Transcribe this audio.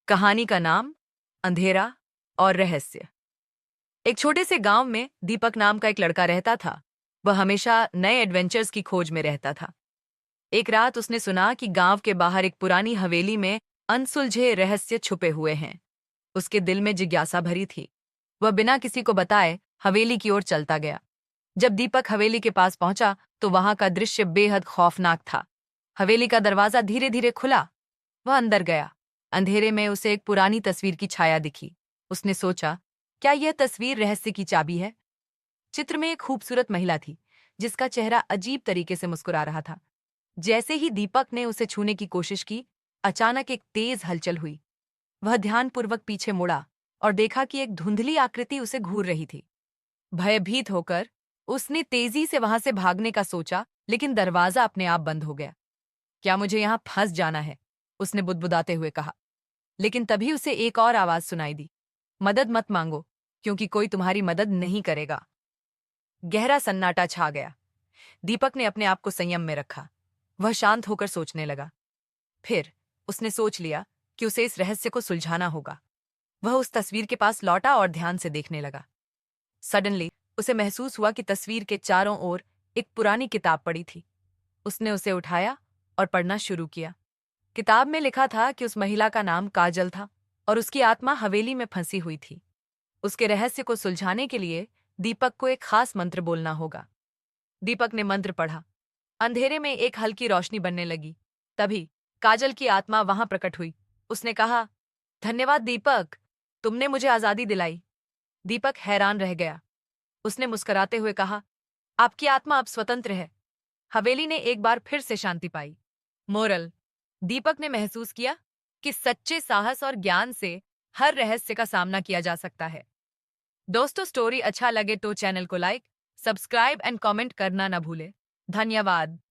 कहानी का नाम अंधेरा और रहस्य। एक छोटे से गांव में दीपक नाम का एक लड़का रहता था। वह हमेशा नए एडवेंचर्स की खोज में रहता था। एक रात उसने सुना कि गांव के बाहर एक पुरानी हवेली में अनसुलझे रहस्य छुपे हुए हैं। उसके दिल में जिज्ञासा भरी थी। वह बिना किसी को बताए हवेली की ओर चलता गया। जब दीपक हवेली के पास पहुंचा तो वहां का दृश्य बेहद खौफनाक था। हवेली का दरवाजा धीरे धीरे खुला। वह अंदर गया। अंधेरे में उसे एक पुरानी तस्वीर की छाया दिखी। उसने सोचा, क्या यह तस्वीर रहस्य की चाबी है? चित्र में एक खूबसूरत महिला थी, जिसका चेहरा अजीब तरीके से मुस्कुरा रहा था। जैसे ही दीपक ने उसे छूने की कोशिश की, अचानक एक तेज हलचल हुई। वह ध्यानपूर्वक पीछे मुड़ा और देखा कि एक धुंधली आकृति उसे घूर रही थी। भयभीत होकर उसने तेजी से वहां से भागने का सोचा, लेकिन दरवाजा अपने आप बंद हो गया। क्या मुझे यहां फंस जाना है? उसने बुदबुदाते हुए कहा। लेकिन तभी उसे एक और आवाज सुनाई दी। मदद मत मांगो, क्योंकि कोई तुम्हारी मदद नहीं करेगा। गहरा सन्नाटा छा गया। दीपक ने अपने आप को संयम में रखा। वह शांत होकर सोचने लगा। फिर उसने सोच लिया कि उसे इस रहस्य को सुलझाना होगा। वह उस तस्वीर के पास लौटा और ध्यान से देखने लगा। सडनली उसे महसूस हुआ कि तस्वीर के चारों ओर एक पुरानी किताब पड़ी थी। उसने उसे उठाया और पढ़ना शुरू किया। किताब में लिखा था कि उस महिला का नाम काजल था और उसकी आत्मा हवेली में फंसी हुई थी। उसके रहस्य को सुलझाने के लिए दीपक को एक खास मंत्र बोलना होगा। दीपक ने मंत्र पढ़ा। अंधेरे में एक हल्की रोशनी बनने लगी। तभी काजल की आत्मा वहां प्रकट हुई। उसने कहा, धन्यवाद दीपक, तुमने मुझे आजादी दिलाई। दीपक हैरान रह गया। उसने मुस्कुराते हुए कहा, आपकी आत्मा अब स्वतंत्र है। हवेली ने एक बार फिर से शांति पाई। मोरल: दीपक ने महसूस किया कि सच्चे साहस और ज्ञान से हर रहस्य का सामना किया जा सकता है। दोस्तों, स्टोरी अच्छा लगे तो चैनल को लाइक, सब्सक्राइब एंड कमेंट करना न भूले। धन्यवाद।